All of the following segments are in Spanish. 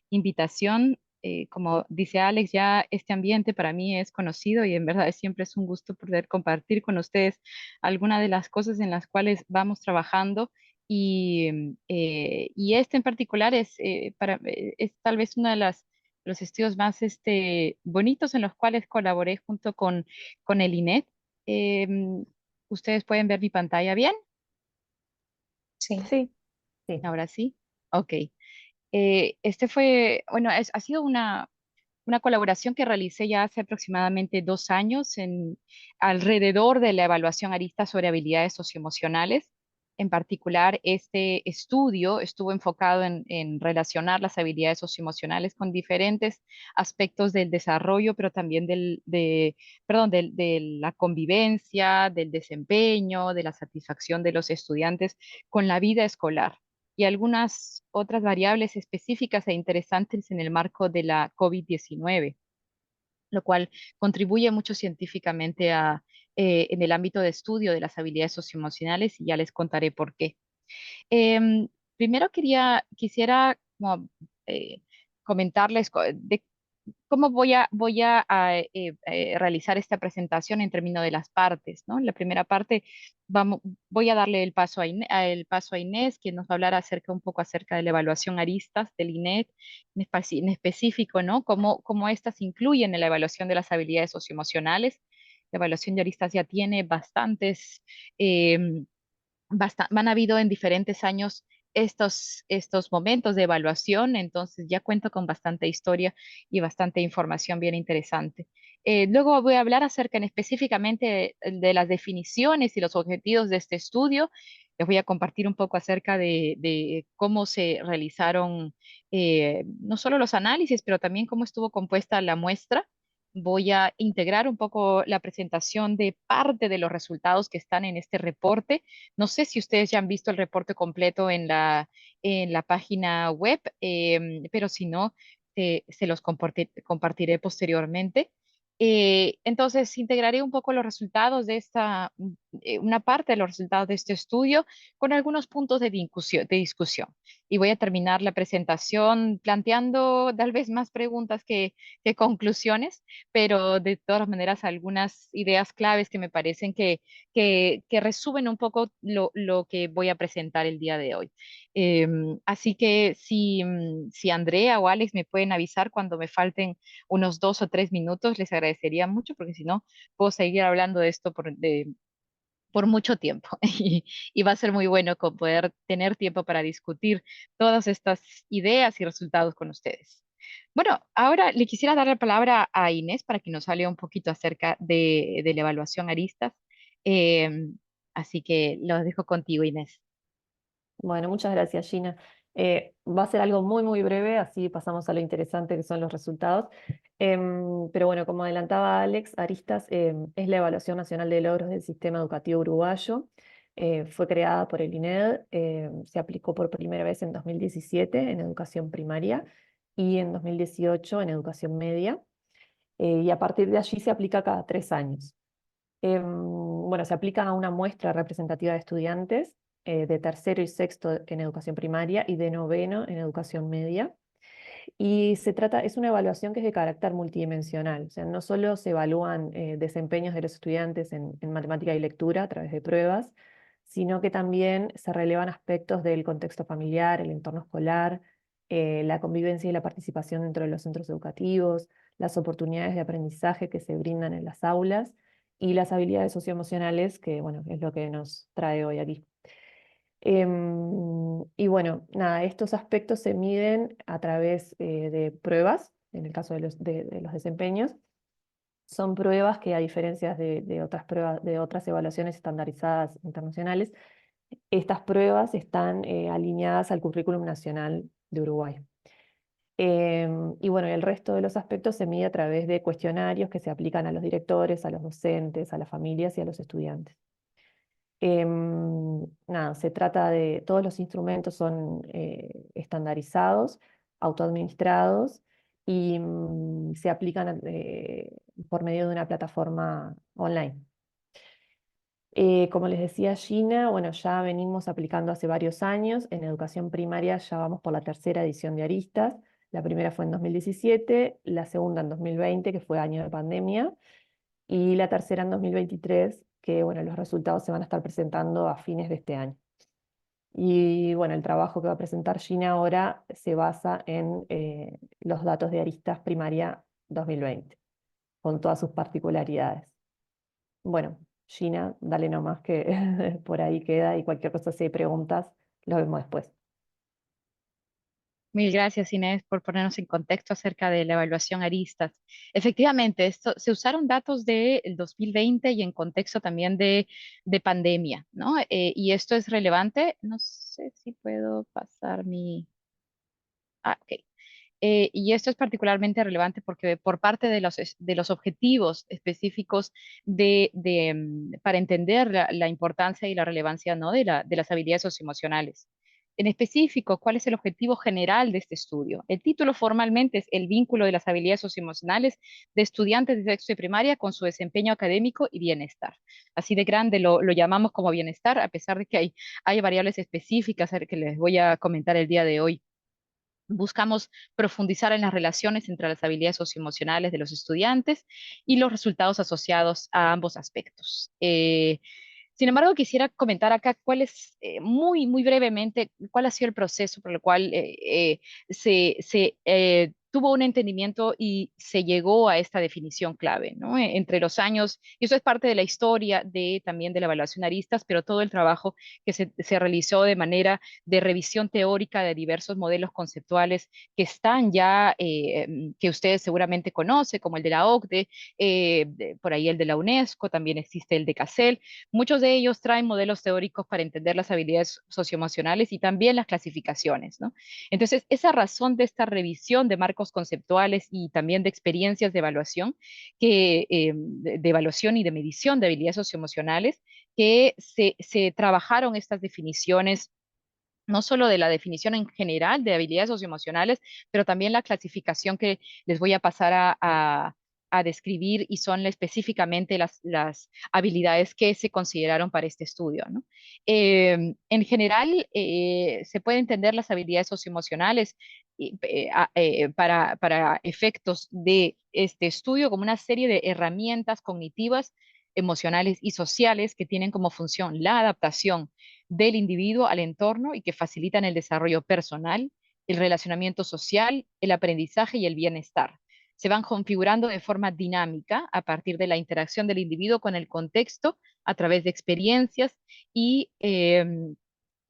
invitación. Como dice Alex, ya este ambiente para mí es conocido y en verdad siempre es un gusto poder compartir con ustedes algunas de las cosas en las cuales vamos trabajando. Y este en particular es tal vez uno de los estudios más bonitos en los cuales colaboré junto con el INET. Em, ¿Ustedes pueden ver mi pantalla bien? Sí. Sí, sí. Ahora sí. Ok. Este fue, bueno, ha sido una colaboración que realicé ya hace aproximadamente 2 años alrededor de la evaluación arista sobre habilidades socioemocionales. En particular, este estudio estuvo enfocado en relacionar las habilidades socioemocionales con diferentes aspectos del desarrollo, pero también perdón, de la convivencia, del desempeño, de la satisfacción de los estudiantes con la vida escolar y algunas otras variables específicas e interesantes en el marco de la COVID-19, lo cual contribuye mucho científicamente en el ámbito de estudio de las habilidades socioemocionales y ya les contaré por qué. Em, Primero quisiera como, comentarles de cómo realizar esta presentación en términos de las partes, ¿no? En la primera parte voy a darle el paso a Inés, quien nos va a hablar un poco acerca de la evaluación aristas del INET, en específico, ¿no? Cómo estas incluyen en la evaluación de las habilidades socioemocionales. La evaluación de aristas ya tiene em, han habido en diferentes años estos momentos de evaluación, entonces ya cuento con bastante historia y bastante información bien interesante. Luego voy a hablar específicamente de las definiciones y los objetivos de este estudio. Les voy a compartir un poco acerca de cómo se realizaron no solo los análisis, pero también cómo estuvo compuesta la muestra. Voy a integrar un poco la presentación de parte de los resultados que están en este reporte. No sé si ustedes ya han visto el reporte completo en la página web, pero si no, se los compartiré posteriormente. Entonces, integraré un poco los resultados una parte de los resultados de este estudio con algunos puntos de discusión. Y voy a terminar la presentación planteando tal vez más preguntas que conclusiones, pero de todas maneras algunas ideas claves que me parecen que resumen un poco lo que voy a presentar el día de hoy. Así que si Andrea o Alex me pueden avisar cuando me falten unos 2 o 3 minutos, les agradecería mucho, porque si no, puedo seguir hablando de esto por mucho tiempo y va a ser muy bueno con poder tener tiempo para discutir todas estas ideas y resultados con ustedes. Bueno, ahora le quisiera dar la palabra a Inés para que nos hable un poquito acerca de la evaluación aristas. Eh, Así que lo dejo contigo, Inés. Bueno, muchas gracias, Gina. Va a ser algo muy, muy breve, así pasamos a lo interesante que son los resultados. Pero bueno, como adelantaba Alex, Aristas es la Evaluación Nacional de Logros del Sistema Educativo Uruguayo. Fue creada por el INED, se aplicó por primera vez en 2017 en educación primaria y en 2018 en educación media. Y a partir de allí se aplica cada 3 años. Bueno, se aplica a una muestra representativa de estudiantes de tercero y sexto en educación primaria y de noveno en educación media. Y es una evaluación que es de carácter multidimensional, o sea, no solo se evalúan desempeños de los estudiantes en matemática y lectura a través de pruebas, sino que también se relevan aspectos del contexto familiar, el entorno escolar, la convivencia y la participación dentro de los centros educativos, las oportunidades de aprendizaje que se brindan en las aulas y las habilidades socioemocionales, que bueno, es lo que nos trae hoy aquí. Y bueno, nada, estos aspectos se miden a través de pruebas, en el caso de los desempeños. Son pruebas que, a diferencia de otras pruebas, de otras evaluaciones estandarizadas internacionales, estas pruebas están alineadas al currículum nacional de Uruguay. Y bueno, el resto de los aspectos se mide a través de cuestionarios que se aplican a los directores, a los docentes, a las familias y a los estudiantes. Nada, se trata de, todos los instrumentos son estandarizados, autoadministrados y se aplican por medio de una plataforma online. Como les decía Gina, bueno, ya venimos aplicando hace varios años. En educación primaria ya vamos por la tercera edición de Aristas. La primera fue en 2017, la segunda en 2020, que fue año de pandemia, y la tercera en 2023, que bueno, los resultados se van a estar presentando a fines de este año. Y bueno, el trabajo que va a presentar Gina ahora se basa en los datos de Aristas Primaria 2020, con todas sus particularidades. Bueno, Gina, dale nomás que por ahí queda y cualquier cosa, si hay preguntas, lo vemos después. Mil gracias, Inés, por ponernos en contexto acerca de la evaluación Aristas. Efectivamente, se usaron datos del 2020 y en contexto también de pandemia, ¿no? Y esto es relevante. No sé si puedo pasar mi... Ah, ok. Y esto es particularmente relevante porque por parte de los objetivos específicos para entender la importancia y la relevancia, ¿no? de las habilidades socioemocionales. En específico, ¿cuál es el objetivo general de este estudio? El título formalmente es El vínculo de las habilidades socioemocionales de estudiantes de sexto y primaria con su desempeño académico y bienestar. Así de grande lo llamamos como bienestar, a pesar de que hay variables específicas que les voy a comentar el día de hoy. Buscamos profundizar en las relaciones entre las habilidades socioemocionales de los estudiantes y los resultados asociados a ambos aspectos. Sin embargo, quisiera comentar acá muy brevemente, cuál ha sido el proceso por el cual se tuvo un entendimiento y se llegó a esta definición clave, ¿no? Entre los años, y eso es parte de la historia también de la evaluación Aristas, pero todo el trabajo que se realizó de manera de revisión teórica de diversos modelos conceptuales que están ya, que ustedes seguramente conocen, como el de la OCDE, por ahí el de la UNESCO, también existe el de CASEL. Muchos de ellos traen modelos teóricos para entender las habilidades socioemocionales y también las clasificaciones, ¿no? Entonces, esa razón de esta revisión de marcos conceptuales y también de experiencias de evaluación, de evaluación y de medición de habilidades socioemocionales, que se trabajaron estas definiciones no solo de la definición en general de habilidades socioemocionales, pero también la clasificación que les voy a pasar a describir y son específicamente las habilidades que se consideraron para este estudio, ¿no? En general, se puede entender las habilidades socioemocionales para efectos de este estudio como una serie de herramientas cognitivas, emocionales y sociales que tienen como función la adaptación del individuo al entorno y que facilitan el desarrollo personal, el relacionamiento social, el aprendizaje y el bienestar. Se van configurando de forma dinámica a partir de la interacción del individuo con el contexto a través de experiencias y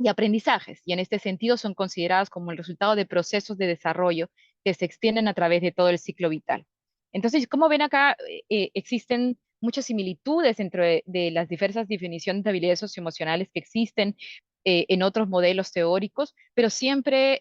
aprendizajes, y en este sentido son consideradas como el resultado de procesos de desarrollo que se extienden a través de todo el ciclo vital. Entonces, como ven acá, existen muchas similitudes entre de las diversas definiciones de habilidades socioemocionales que existen en otros modelos teóricos, pero siempre,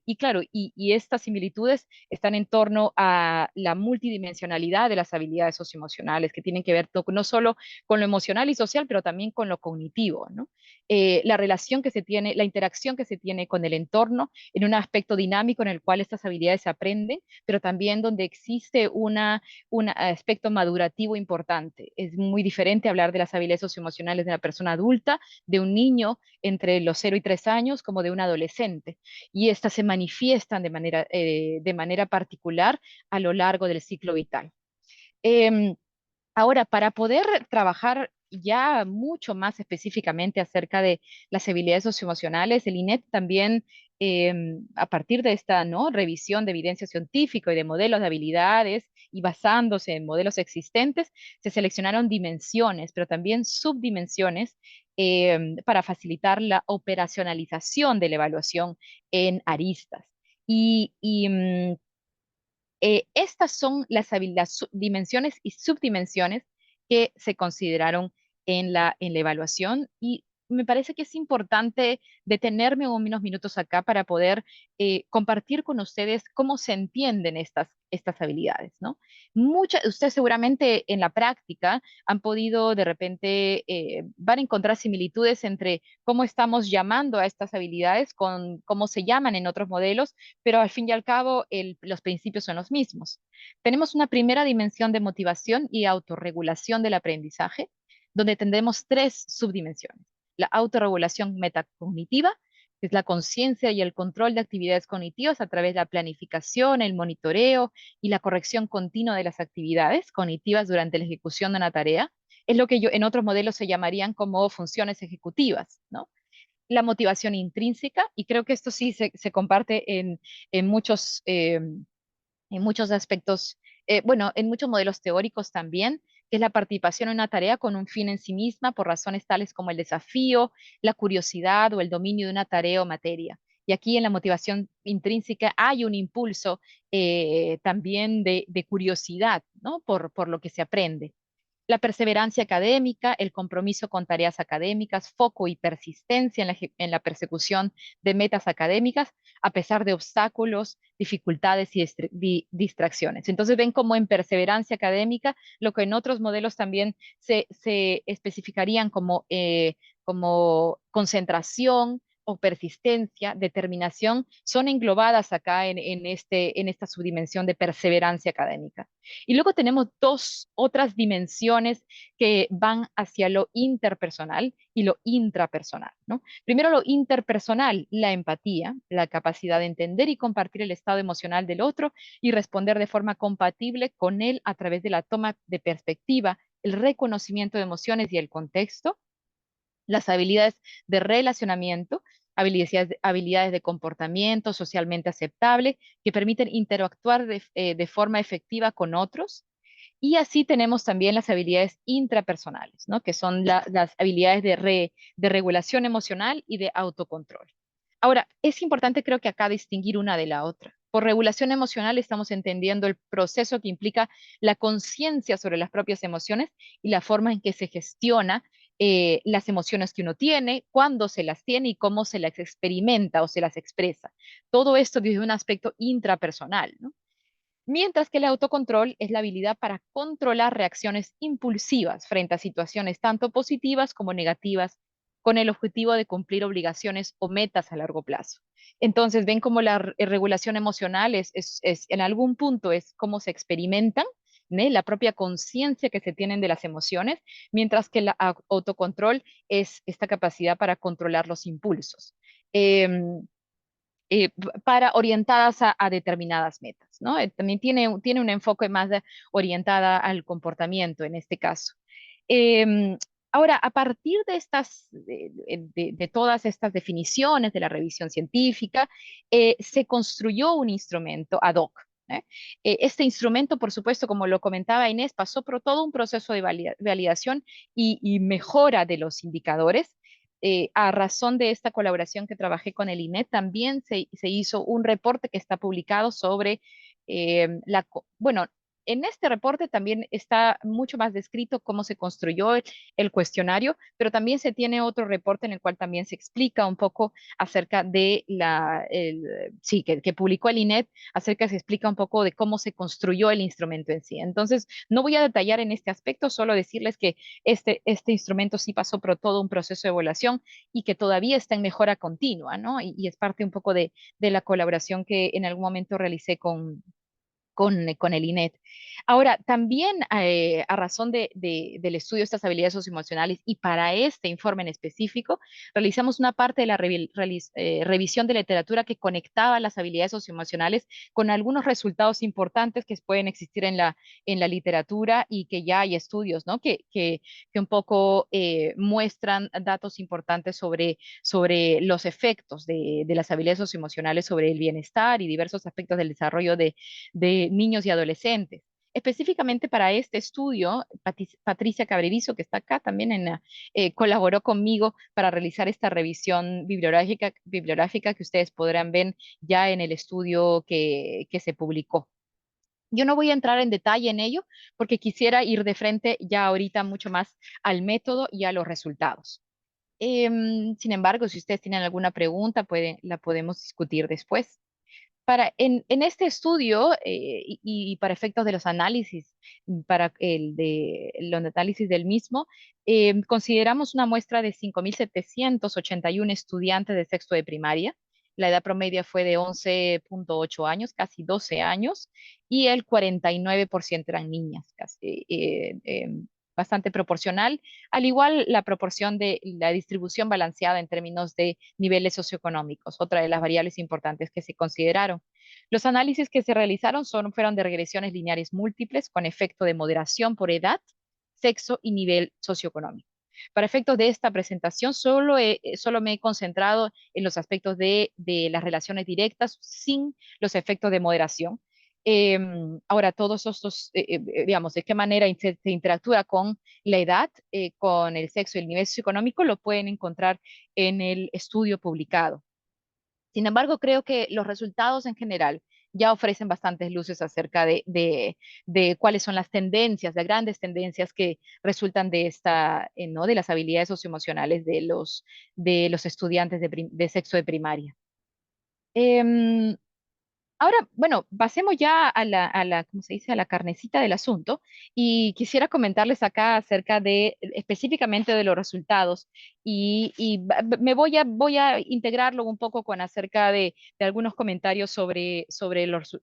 y claro, y estas similitudes están en torno a la multidimensionalidad de las habilidades socioemocionales, que tienen que ver no solo con lo emocional y social, pero también con lo cognitivo, ¿no? La relación que se tiene, la interacción que se tiene con el entorno en un aspecto dinámico en el cual estas habilidades se aprenden, pero también donde existe un aspecto madurativo importante. Es muy diferente hablar de las habilidades socioemocionales de una persona adulta, de un niño entre los 0 y 3 años, como de un adolescente. Y estas se manifiestan de manera particular a lo largo del ciclo vital. Eh, Ahora, para poder trabajar ya mucho más específicamente acerca de las habilidades socioemocionales, el INET también, a partir de esta, ¿no? revisión de evidencia científica y de modelos de habilidades y basándose en modelos existentes, se seleccionaron dimensiones, pero también subdimensiones para facilitar la operacionalización de la evaluación en aristas. Y estas son las dimensiones y subdimensiones que se consideraron en la evaluación y me parece que es importante detenerme unos minutos acá para poder compartir con ustedes cómo se entienden estas habilidades, ¿no? Ustedes seguramente en la práctica han podido de repente, van a encontrar similitudes entre cómo estamos llamando a estas habilidades con cómo se llaman en otros modelos, pero al fin y al cabo los principios son los mismos. Tenemos una primera dimensión de motivación y autorregulación del aprendizaje, donde tendremos tres subdimensiones. La autorregulación metacognitiva, Es la conciencia y el control de actividades cognitivas a través de la planificación, el monitoreo y la corrección continua de las actividades cognitivas durante la ejecución de una tarea. Es lo que en otros modelos se llamarían como funciones ejecutivas, ¿no? La motivación intrínseca, y creo que esto sí se comparte en muchos, en muchos aspectos, bueno, en muchos modelos teóricos también, que es la participación en una tarea con un fin en sí misma por razones tales como el desafío, la curiosidad o el dominio de una tarea o materia. Y aquí en la motivación intrínseca hay un impulso también de curiosidad, ¿no? Por lo que se aprende. La perseverancia académica, el compromiso con tareas académicas, foco y persistencia en la persecución de metas académicas, a pesar de obstáculos, dificultades y distracciones. Entonces ven como en perseverancia académica, lo que en otros modelos también se especificarían como concentración o persistencia, determinación, son englobadas acá en esta subdimensión de perseverancia académica. Y luego tenemos dos otras dimensiones que van hacia lo interpersonal y lo intrapersonal, ¿no? Primero lo interpersonal, la empatía, la capacidad de entender y compartir el estado emocional del otro y responder de forma compatible con él a través de la toma de perspectiva, el reconocimiento de emociones y el contexto, las habilidades de relacionamiento, habilidades de comportamiento socialmente aceptable que permiten interactuar de forma efectiva con otros. Y así tenemos también las habilidades intrapersonales, ¿no? Que son las habilidades de regulación emocional y de autocontrol. Ahora, es importante creo que acá distinguir una de la otra. Por regulación emocional estamos entendiendo el proceso que implica la conciencia sobre las propias emociones y la forma en que se gestiona las emociones que uno tiene, cuándo se las tiene y cómo se las experimenta o se las expresa. Todo esto desde un aspecto intrapersonal, ¿no? Mientras que el autocontrol es la habilidad para controlar reacciones impulsivas frente a situaciones tanto positivas como negativas, con el objetivo de cumplir obligaciones o metas a largo plazo. Entonces, ven cómo la regulación emocional en algún punto es cómo se experimentan, ¿né? La propia conciencia que se tienen de las emociones, mientras que el autocontrol es esta capacidad para controlar los impulsos. Em, para orientadas a determinadas metas, ¿no? También tiene un enfoque más orientada al comportamiento en este caso. Em, Ahora, a partir de todas estas definiciones de la revisión científica, se construyó un instrumento ad hoc. ¿Eh? Este instrumento, por supuesto, como lo comentaba Inés, pasó por todo un proceso de validación y mejora de los indicadores. A razón de esta colaboración que trabajé con el INET, también se hizo un reporte que está publicado sobre bueno, en este reporte también está mucho más descrito cómo se construyó el cuestionario, pero también se tiene otro reporte en el cual también se explica un poco acerca de sí, que publicó el INET, se explica un poco de cómo se construyó el instrumento en sí. Entonces, no voy a detallar en este aspecto, solo decirles que este instrumento sí pasó por todo un proceso de evaluación y que todavía está en mejora continua, ¿no? Y es parte un poco de la colaboración que en algún momento realicé con el INET. Ahora, también a razón del estudio de estas habilidades socioemocionales y para este informe en específico, realizamos una parte de la revisión de literatura que conectaba las habilidades socioemocionales con algunos resultados importantes que pueden existir en la literatura y que ya hay estudios, ¿no? Que un poco muestran datos importantes sobre los efectos de las habilidades socioemocionales sobre el bienestar y diversos aspectos del desarrollo de niños y adolescentes. Específicamente para este estudio, Patricia Cabrerizo, que está acá también colaboró conmigo para realizar esta revisión bibliográfica que ustedes podrán ver ya en el estudio que se publicó. Yo no voy a entrar en detalle en ello porque quisiera ir de frente ya ahorita mucho más al método y a los resultados. Sin embargo, si ustedes tienen alguna pregunta, la podemos discutir después. En este estudio y para efectos de los análisis, para los análisis del mismo, consideramos una muestra de 5.781 estudiantes de sexto de primaria. La edad promedio fue de 11,8 años, casi 12 años, y el 49% eran niñas, casi, bastante proporcional, al igual la proporción de la distribución balanceada en términos de niveles socioeconómicos, otra de las variables importantes que se consideraron. Los análisis que se realizaron fueron de regresiones lineares múltiples con efecto de moderación por edad, sexo y nivel socioeconómico. Para efectos de esta presentación, solo me he concentrado en los aspectos de las relaciones directas sin los efectos de moderación. Ahora, todos estos, digamos, de qué manera se interactúa con la edad, con el sexo y el nivel socioeconómico, lo pueden encontrar en el estudio publicado. Sin embargo, creo que los resultados en general ya ofrecen bastantes luces acerca de cuáles son las tendencias, las grandes tendencias que resultan de ¿no? de las habilidades socioemocionales de los estudiantes de sexo de primaria. Em, Ahora, bueno, pasemos ya ¿cómo se dice? A la carnecita del asunto y quisiera comentarles acá acerca de específicamente de los resultados voy a integrarlo un poco con acerca de algunos comentarios sobre los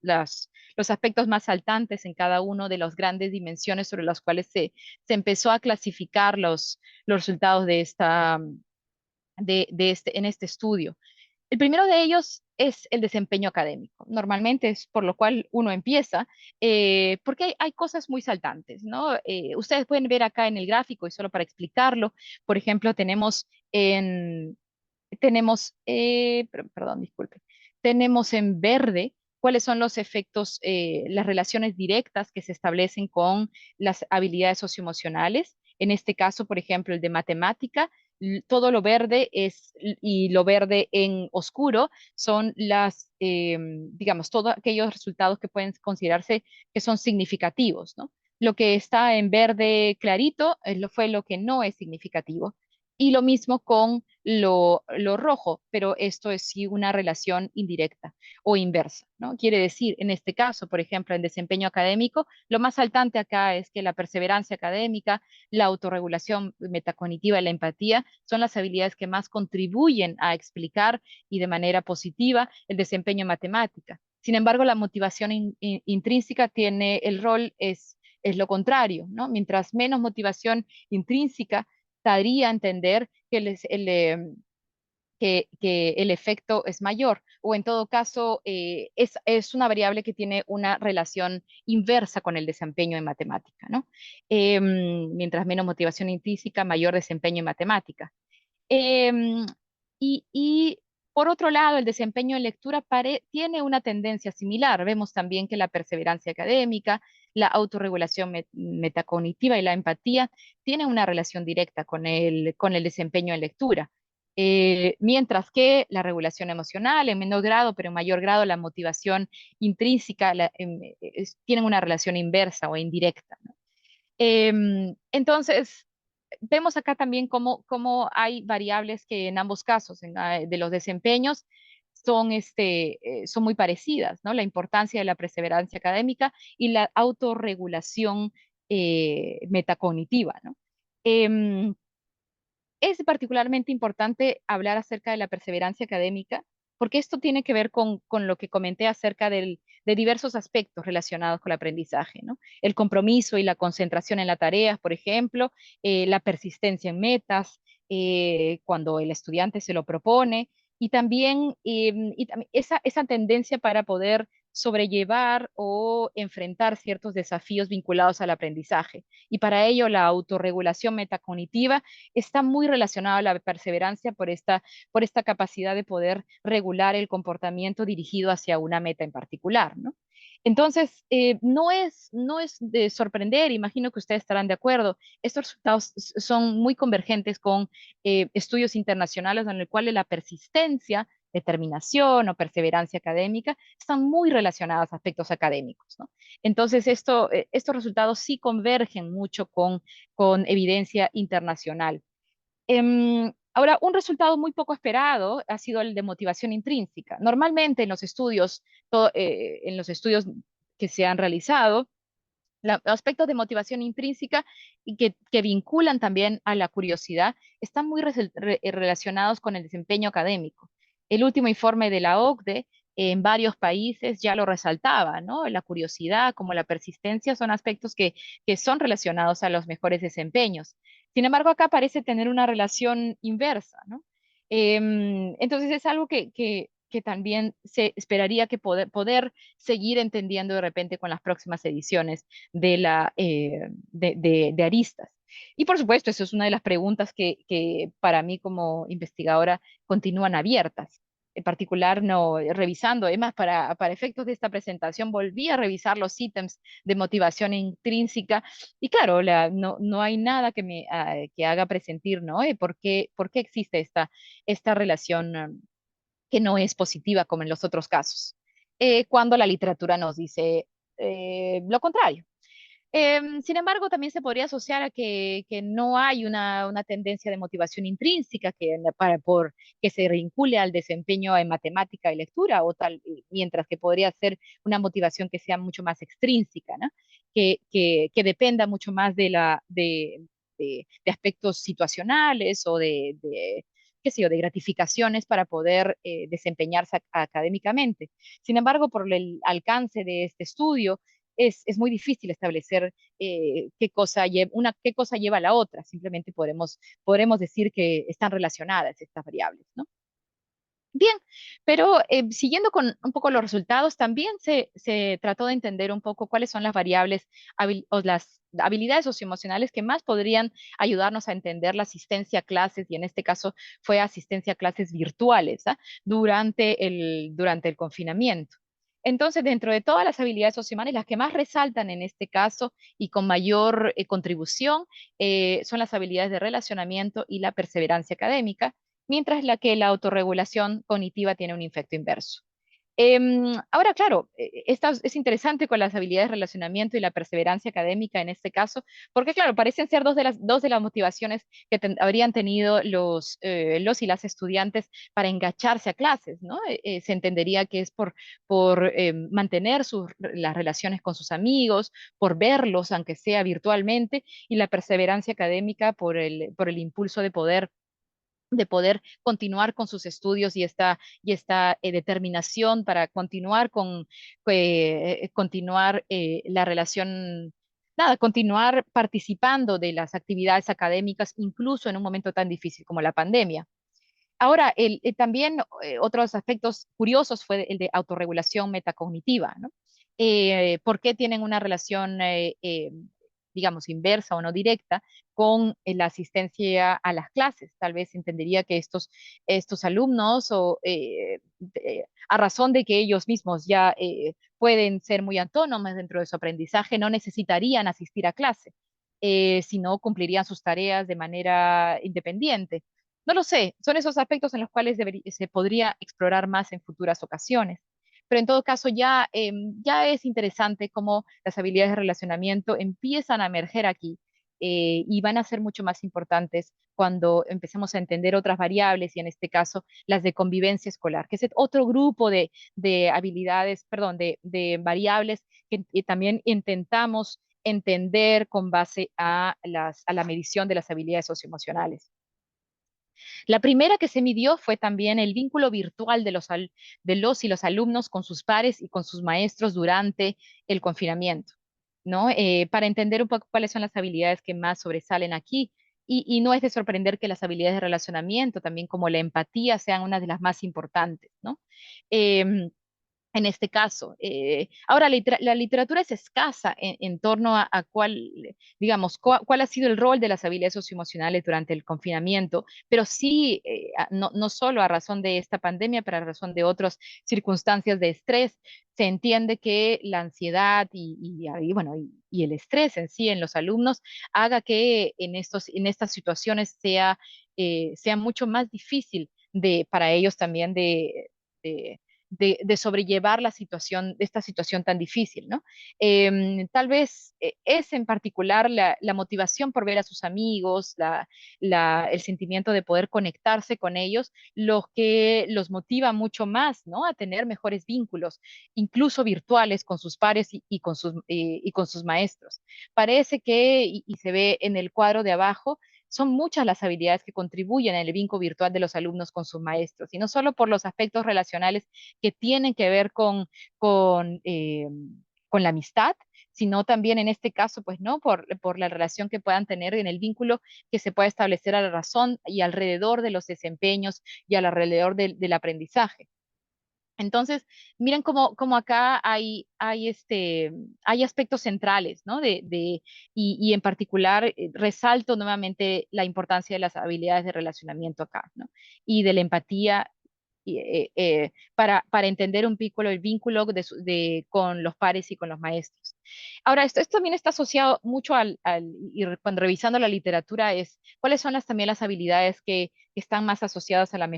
aspectos más saltantes en cada uno de las grandes dimensiones sobre las cuales se empezó a clasificar los resultados en este estudio. El primero de ellos es el desempeño académico. Normalmente es por lo cual uno empieza, porque hay cosas muy saltantes, ¿no? Ustedes pueden ver acá en el gráfico, y solo para explicarlo, por ejemplo, perdón, disculpe, tenemos en verde cuáles son los efectos, las relaciones directas que se establecen con las habilidades socioemocionales. En este caso, por ejemplo, el de matemática, todo lo verde y lo verde en oscuro son digamos, todos aquellos resultados que pueden considerarse que son significativos, ¿no? Lo que está en verde clarito fue lo que no es significativo. Y lo mismo con lo rojo, pero esto es sí una relación indirecta o inversa, ¿no? Quiere decir, en este caso, por ejemplo, en desempeño académico, lo más saltante acá es que la perseverancia académica, la autorregulación metacognitiva y la empatía son las habilidades que más contribuyen a explicar y de manera positiva el desempeño en matemática. Sin embargo, la motivación intrínseca tiene el rol, es lo contrario, ¿no? Mientras menos motivación intrínseca, daría a entender que el efecto es mayor, o en todo caso es una variable que tiene una relación inversa con el desempeño en matemática, ¿no? Mientras menos motivación intrínseca, mayor desempeño en matemática. Em, y por otro lado, el desempeño en lectura tiene una tendencia similar. Vemos también que la perseverancia académica, la autorregulación metacognitiva y la empatía tienen una relación directa con el desempeño en lectura. Mientras que la regulación emocional, en menor grado, pero en mayor grado, la motivación intrínseca, tienen una relación inversa o indirecta, ¿no? Entonces, vemos acá también cómo hay variables que en ambos casos, de los desempeños, son muy parecidas, ¿no? La importancia de la perseverancia académica y la autorregulación metacognitiva, ¿no? Em, es particularmente importante hablar acerca de la perseverancia académica, porque esto tiene que ver con lo que comenté acerca de diversos aspectos relacionados con el aprendizaje, ¿no? El compromiso y la concentración en las tareas, por ejemplo, la persistencia en metas, cuando el estudiante se lo propone, y también esa tendencia para poder sobrellevar o enfrentar ciertos desafíos vinculados al aprendizaje. Y para ello, la autorregulación metacognitiva está muy relacionado a la perseverancia por esta capacidad de poder regular el comportamiento dirigido hacia una meta en particular, ¿no? Entonces, no es de sorprender, imagino que ustedes estarán de acuerdo. Estos resultados son muy convergentes con estudios internacionales en los cuales la persistencia, determinación o perseverancia académica están muy relacionadas a aspectos académicos, ¿no? Entonces, estos resultados sí convergen mucho con evidencia internacional. Ahora, un resultado muy poco esperado ha sido el de motivación intrínseca. Normalmente en los estudios que se han realizado, aspectos de motivación intrínseca y que vinculan también a la curiosidad están muy relacionados con el desempeño académico. El último informe de la OCDE en varios países ya lo resaltaba, ¿no? La curiosidad como la persistencia son aspectos que son relacionados a los mejores desempeños. Sin embargo, acá parece tener una relación inversa, ¿no? Entonces es algo que también se esperaría que poder seguir entendiendo de repente con las próximas ediciones de Aristas. Y por supuesto, eso es una de las preguntas que para mí como investigadora continúan abiertas. En particular, no, revisando, además, para efectos de esta presentación, volví a revisar los ítems de motivación intrínseca y claro, no hay nada que haga presentir, ¿no? ¿Por qué existe esta relación que no es positiva como en los otros casos? Cuando la literatura nos dice lo contrario. Sin embargo, también se podría asociar a que no hay una tendencia de motivación intrínseca por que se vincule al desempeño en matemática y lectura, o tal, mientras que podría ser una motivación que sea mucho más extrínseca, ¿no? Que dependa mucho más de aspectos situacionales o qué sé yo, de gratificaciones para poder desempeñarse académicamente. Sin embargo, por el alcance de este estudio, es muy difícil establecer qué cosa lleva a la otra. Simplemente podremos decir que están relacionadas estas variables, ¿no? Bien, pero siguiendo con un poco los resultados, también se trató de entender un poco cuáles son las variables o las habilidades socioemocionales que más podrían ayudarnos a entender la asistencia a clases, y en este caso fue asistencia a clases virtuales, ¿ah? Durante el confinamiento. Entonces, dentro de todas las habilidades socioemocionales, las que más resaltan en este caso y con mayor contribución son las habilidades de relacionamiento y la perseverancia académica, mientras la autorregulación cognitiva tiene un efecto inverso. Ahora, claro, es interesante con las habilidades de relacionamiento y la perseverancia académica en este caso, porque, claro, parecen ser dos de las motivaciones que habrían tenido los y las estudiantes para engancharse a clases, ¿no? Se entendería que es por mantener las relaciones con sus amigos, por verlos, aunque sea virtualmente, y la perseverancia académica por el impulso de poder continuar con sus estudios y esta determinación para continuar la relación, nada, continuar participando de las actividades académicas, incluso en un momento tan difícil como la pandemia. Ahora, también otros aspectos curiosos fue el de autorregulación metacognitiva, ¿no? ¿Por qué tienen una relación, digamos, inversa o no directa con la asistencia a las clases? Tal vez entendería que estos alumnos, a razón de que ellos mismos ya pueden ser muy autónomos dentro de su aprendizaje, no necesitarían asistir a clase, sino cumplirían sus tareas de manera independiente. No lo sé, son esos aspectos en los cuales se podría explorar más en futuras ocasiones. Pero en todo caso, ya es interesante cómo las habilidades de relacionamiento empiezan a emerger aquí y van a ser mucho más importantes cuando empecemos a entender otras variables y en este caso las de convivencia escolar, que es otro grupo de habilidades, perdón, de variables que también intentamos entender con base a la medición de las habilidades socioemocionales. La primera que se midió fue también el vínculo virtual de los y los alumnos con sus pares y con sus maestros durante el confinamiento, ¿no? Para entender un poco cuáles son las habilidades que más sobresalen aquí. Y no es de sorprender que las habilidades de relacionamiento, también como la empatía, sean una de las más importantes, ¿no? En este caso. Ahora, la literatura es escasa en torno a digamos, cuál ha sido el rol de las habilidades socioemocionales durante el confinamiento, pero sí, no solo a razón de esta pandemia, pero a razón de otras circunstancias de estrés, se entiende que la ansiedad bueno, y el estrés en sí en los alumnos haga que en estas situaciones sea mucho más difícil para ellos también de de sobrellevar esta situación tan difícil, ¿no? Tal vez es en particular la motivación por ver a sus amigos, el sentimiento de poder conectarse con ellos, lo que los motiva mucho más, ¿no? A tener mejores vínculos, incluso virtuales, con sus pares y con sus maestros. Parece que, y se ve en el cuadro de abajo, son muchas las habilidades que contribuyen en el vínculo virtual de los alumnos con sus maestros, y no solo por los aspectos relacionales que tienen que ver con, eh, con la amistad, sino también en este caso, pues, ¿no? Por la relación que puedan tener en el vínculo que se pueda establecer a la razón y alrededor de los desempeños y alrededor del aprendizaje. Entonces, miren cómo acá hay aspectos centrales, ¿no? Y en particular resalto nuevamente la importancia de las habilidades de relacionamiento acá, ¿no? Y de la empatía para entender un vínculo, el vínculo con los pares y con los maestros. Ahora, esto también está asociado mucho cuando revisando la literatura, es cuáles son también las habilidades que están más asociadas al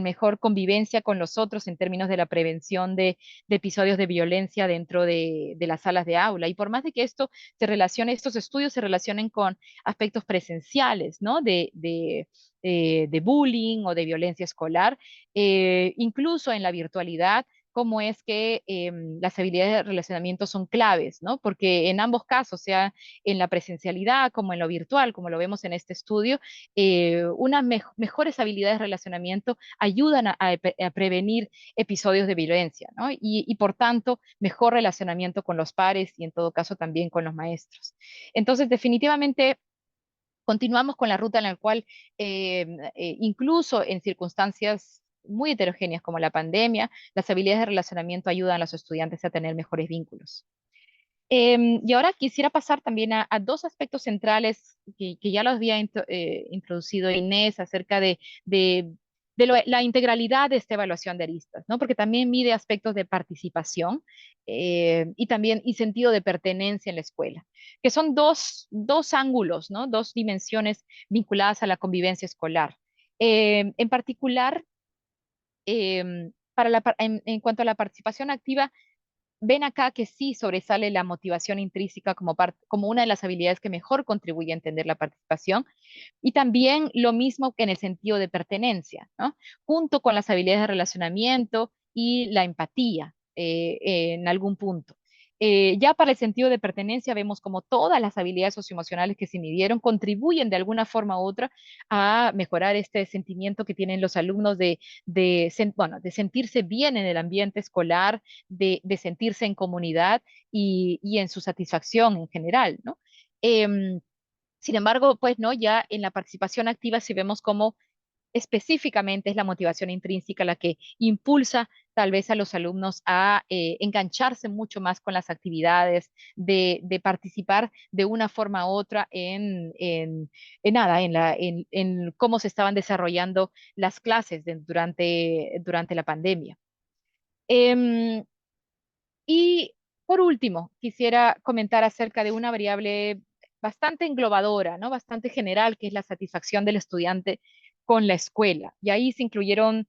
mejor convivencia con los otros en términos de la prevención de episodios de violencia dentro de las salas de aula. Y por más de que estos estudios se relacionen con aspectos presenciales, ¿no? De bullying o de violencia escolar, incluso en la virtualidad, cómo es que las habilidades de relacionamiento son claves, ¿no? Porque en ambos casos, sea en la presencialidad como en lo virtual, como lo vemos en este estudio, unas mejores habilidades de relacionamiento ayudan a prevenir episodios de violencia, ¿no? Y por tanto, mejor relacionamiento con los pares y en todo caso también con los maestros. Entonces, definitivamente continuamos con la ruta en la cual, incluso en circunstancias muy heterogéneas como la pandemia, las habilidades de relacionamiento ayudan a los estudiantes a tener mejores vínculos. Y ahora quisiera pasar también a dos aspectos centrales que ya los había introducido Inés acerca de la integralidad de esta evaluación de aristas, ¿no? Porque también mide aspectos de participación y también y sentido de pertenencia en la escuela, que son dos ángulos, ¿no? Dos dimensiones vinculadas a la convivencia escolar. En particular, en cuanto a la participación activa, ven acá que sí sobresale la motivación intrínseca como una de las habilidades que mejor contribuye a entender la participación, y también lo mismo que en el sentido de pertenencia, ¿no? Junto con las habilidades de relacionamiento y la empatía en algún punto. Ya para el sentido de pertenencia vemos como todas las habilidades socioemocionales que se midieron contribuyen de alguna forma u otra a mejorar este sentimiento que tienen los alumnos bueno, de sentirse bien en el ambiente escolar, de sentirse en comunidad y en su satisfacción en general, ¿no? Sin embargo, pues no, ya en la participación activa si vemos cómo específicamente es la motivación intrínseca la que impulsa tal vez a los alumnos a engancharse mucho más con las actividades, de participar de una forma u otra en nada, en cómo se estaban desarrollando las clases durante la pandemia. Em, y por último, quisiera comentar acerca de una variable bastante englobadora, ¿no? Bastante general, que es la satisfacción del estudiante con la escuela. Y ahí se incluyeron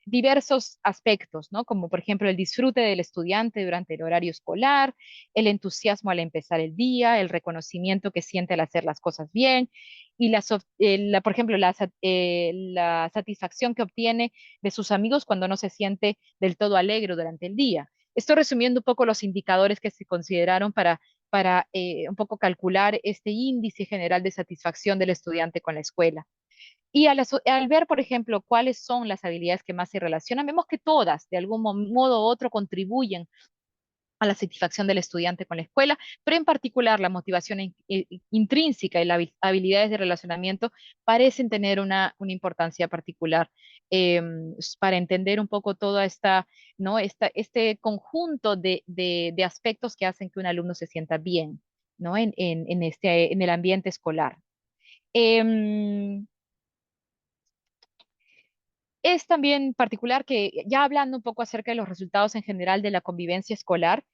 diversos aspectos, ¿no? Como por ejemplo el disfrute del estudiante durante el horario escolar, el entusiasmo al empezar el día, el reconocimiento que siente al hacer las cosas bien y por ejemplo, la satisfacción que obtiene de sus amigos cuando no se siente del todo alegre durante el día. Estoy resumiendo un poco los indicadores que se consideraron para un poco calcular este índice general de satisfacción del estudiante con la escuela. Y al ver, por ejemplo, cuáles son las habilidades que más se relacionan, vemos que todas, de algún modo u otro, contribuyen a la satisfacción del estudiante con la escuela, pero en particular la motivación intrínseca y las habilidades de relacionamiento parecen tener una importancia particular eh, para entender un poco toda ¿no? Este conjunto de aspectos que hacen que un alumno se sienta bien, ¿no? En el ambiente escolar. Em, es también particular que, ya hablando un poco acerca de los resultados en general de la convivencia escolar,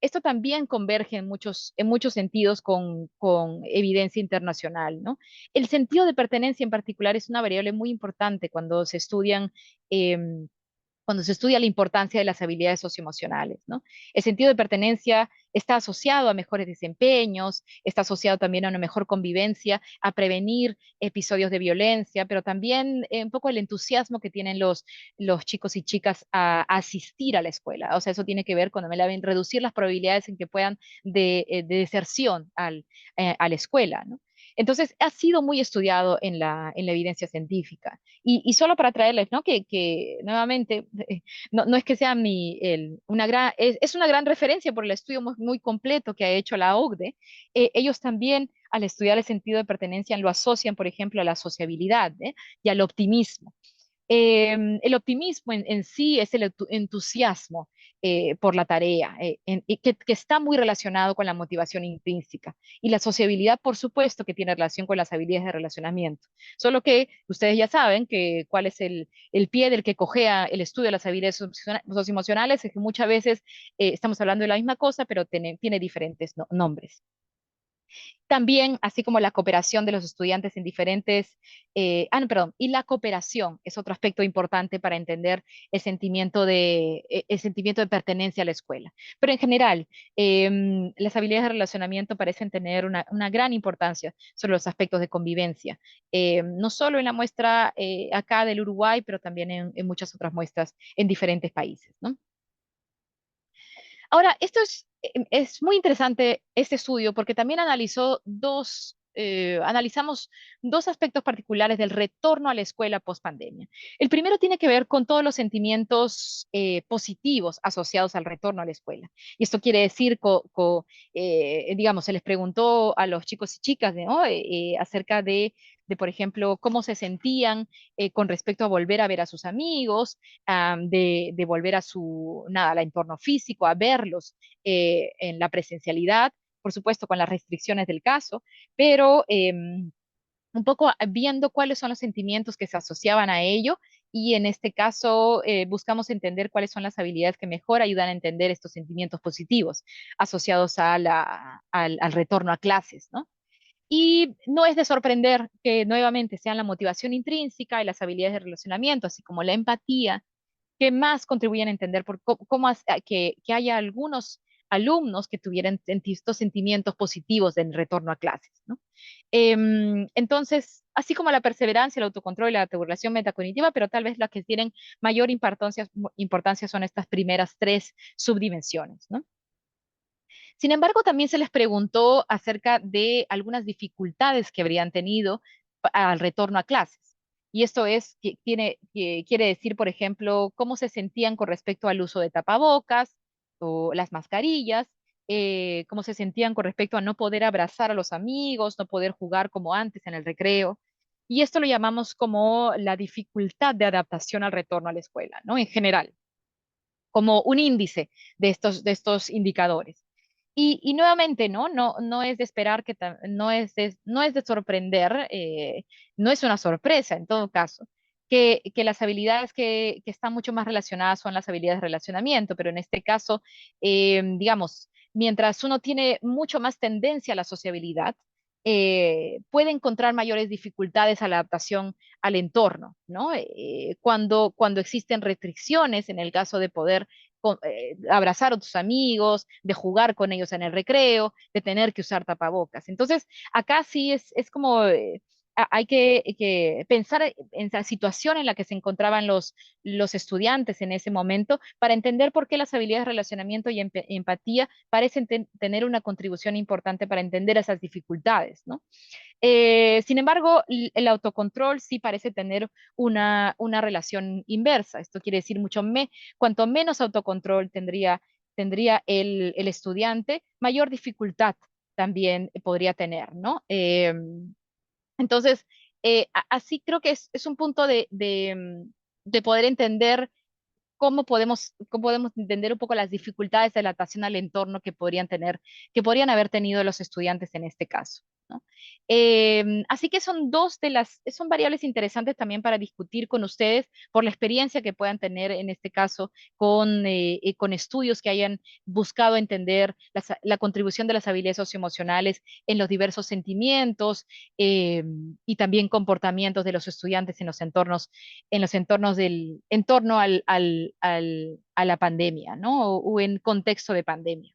esto también converge en muchos sentidos con evidencia internacional, ¿no? El sentido de pertenencia en particular es una variable muy importante cuando se estudia la importancia de las habilidades socioemocionales, ¿no? El sentido de pertenencia está asociado a mejores desempeños, está asociado también a una mejor convivencia, a prevenir episodios de violencia, pero también un poco el entusiasmo que tienen los chicos y chicas a asistir a la escuela. O sea, eso tiene que ver con reducir las probabilidades en que puedan de deserción a la escuela, ¿no? Entonces, ha sido muy estudiado en la evidencia científica. Y solo para traerles, ¿no? Que nuevamente, no es que sea es una gran referencia por el estudio muy completo que ha hecho la OCDE. Ellos también, al estudiar el sentido de pertenencia, lo asocian, por ejemplo, a la sociabilidad, y al optimismo. El optimismo en sí es el entusiasmo por la tarea, y que está muy relacionado con la motivación intrínseca. Y la sociabilidad, por supuesto, que tiene relación con las habilidades de relacionamiento. Solo que ustedes ya saben que cuál es el pie del que cojea el estudio de las habilidades socioemocionales, es que muchas veces estamos hablando de la misma cosa, pero tiene diferentes nombres. También, así como la cooperación de los estudiantes en diferentes, no, perdón, y la cooperación es otro aspecto importante para entender el sentimiento de pertenencia a la escuela. Pero en general, las habilidades de relacionamiento parecen tener una gran importancia sobre los aspectos de convivencia, no solo en la muestra acá del Uruguay, pero también en muchas otras muestras en diferentes países, ¿no? Ahora, es muy interesante este estudio porque también analizamos dos aspectos particulares del retorno a la escuela post pandemia. El primero tiene que ver con todos los sentimientos positivos asociados al retorno a la escuela. Y esto quiere decir, digamos, se les preguntó a los chicos y chicas, ¿no? Acerca por ejemplo, cómo se sentían con respecto a volver a ver a sus amigos, de volver al entorno físico, a verlos en la presencialidad, por supuesto con las restricciones del caso, pero un poco viendo cuáles son los sentimientos que se asociaban a ello y en este caso buscamos entender cuáles son las habilidades que mejor ayudan a entender estos sentimientos positivos asociados al retorno a clases, ¿no? Y no es de sorprender que nuevamente sean la motivación intrínseca y las habilidades de relacionamiento, así como la empatía, que más contribuyen a entender que haya algunos alumnos que tuvieran estos sentimientos positivos del retorno a clases, ¿no? Entonces, así como la perseverancia, el autocontrol y la autorregulación metacognitiva, pero tal vez las que tienen mayor importancia son estas primeras tres subdimensiones, ¿no? Sin embargo, también se les preguntó acerca de algunas dificultades que habrían tenido al retorno a clases. Y esto que quiere decir, por ejemplo, cómo se sentían con respecto al uso de tapabocas o las mascarillas, cómo se sentían con respecto a no poder abrazar a los amigos, no poder jugar como antes en el recreo. Y esto lo llamamos como la dificultad de adaptación al retorno a la escuela, ¿no? En general, como un índice de estos indicadores. Y nuevamente, ¿no? No es de esperar no es de sorprender, no es una sorpresa en todo caso, que las habilidades que están mucho más relacionadas son las habilidades de relacionamiento, pero en este caso, digamos, mientras uno tiene mucho más tendencia a la sociabilidad, puede encontrar mayores dificultades a la adaptación al entorno, ¿no? Cuando existen restricciones en el caso de poder abrazar a tus amigos, de jugar con ellos en el recreo, de tener que usar tapabocas. Entonces, acá sí es como hay que pensar en la situación en la que se encontraban los estudiantes en ese momento para entender por qué las habilidades de relacionamiento y empatía parecen tener una contribución importante para entender esas dificultades, ¿no? Sin embargo, el autocontrol sí parece tener una relación inversa. Esto quiere decir cuanto menos autocontrol tendría el estudiante, mayor dificultad también podría tener, ¿no? Entonces, así creo que es un punto de poder entender cómo podemos entender un poco las dificultades de adaptación al entorno que podrían haber tenido los estudiantes en este caso, ¿no? Así que son variables interesantes también para discutir con ustedes por la experiencia que puedan tener en este caso con estudios que hayan buscado entender la contribución de las habilidades socioemocionales en los diversos sentimientos eh, y también comportamientos de los estudiantes en los entornos en torno a la pandemia, ¿no? O en contexto de pandemia.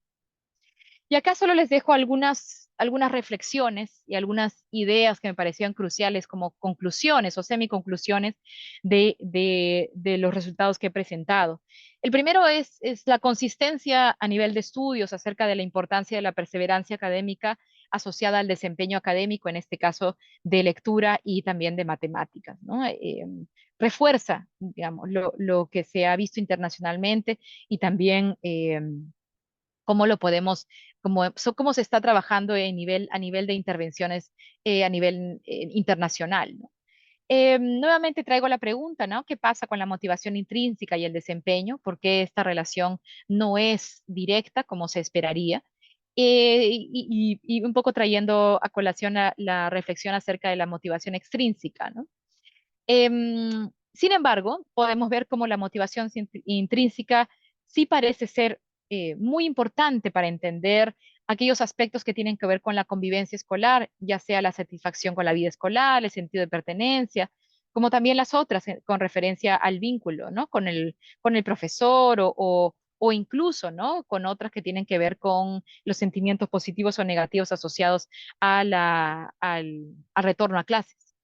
Y acá solo les dejo algunas reflexiones y algunas ideas que me parecían cruciales como conclusiones o semiconclusiones de los resultados que he presentado. El primero es la consistencia a nivel de estudios acerca de la importancia de la perseverancia académica asociada al desempeño académico, en este caso de lectura y también de matemáticas, ¿no? Refuerza, digamos, lo que se ha visto internacionalmente y también cómo lo podemos, cómo se está trabajando a nivel de intervenciones a nivel internacional, ¿no? Nuevamente traigo la pregunta, ¿no? ¿Qué pasa con la motivación intrínseca y el desempeño? ¿Por qué esta relación no es directa como se esperaría? Y un poco trayendo a colación la reflexión acerca de la motivación extrínseca, ¿no? Sin embargo, podemos ver cómo la motivación intrínseca sí parece ser muy importante para entender aquellos aspectos que tienen que ver con la convivencia escolar, ya sea la satisfacción con la vida escolar, el sentido de pertenencia, como también las otras con referencia al vínculo, ¿no? Con el profesor o incluso, ¿no? Con otras que tienen que ver con los sentimientos positivos o negativos asociados al retorno a clases.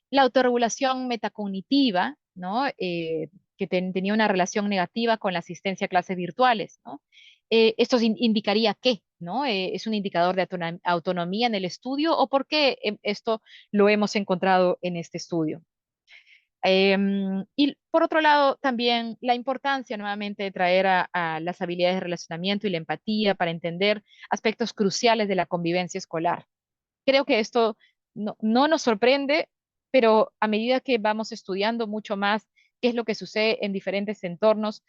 La autorregulación metacognitiva, ¿no? Que tenía una relación negativa con la asistencia a clases virtuales, ¿no? Esto indicaría qué, ¿no? ¿Es un indicador de autonomía en el estudio o por qué esto lo hemos encontrado en este estudio? Y por otro lado, también la importancia nuevamente de traer a las habilidades de relacionamiento y la empatía para entender aspectos cruciales de la convivencia escolar. Creo que esto no nos sorprende, pero a medida que vamos estudiando mucho más qué es lo que sucede en diferentes entornos,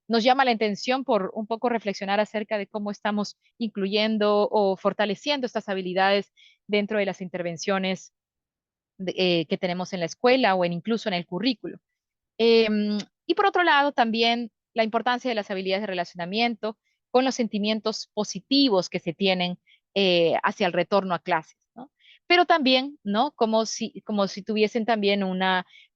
nos llama la atención por un poco reflexionar acerca de cómo estamos incluyendo o fortaleciendo estas habilidades dentro de las intervenciones que tenemos en la escuela o incluso en el currículo. Y por otro lado, también la importancia de las habilidades de relacionamiento con los sentimientos positivos que se tienen hacia el retorno a clases, ¿no? Pero también, ¿no? Como si tuviesen también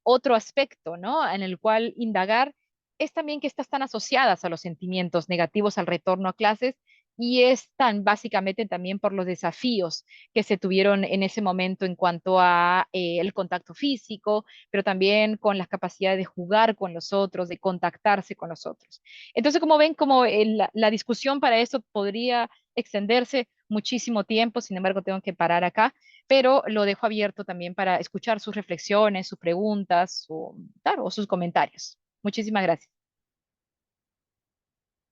otro aspecto, ¿no? En el cual indagar es también que estas están asociadas a los sentimientos negativos al retorno a clases y están básicamente también por los desafíos que se tuvieron en ese momento en cuanto a el contacto físico, pero también con las capacidades de jugar con los otros, de contactarse con los otros. Entonces, como ven, como la discusión para eso podría extenderse muchísimo tiempo, sin embargo, tengo que parar acá, pero lo dejo abierto también para escuchar sus reflexiones, sus preguntas o, claro, o sus comentarios. Muchísimas gracias.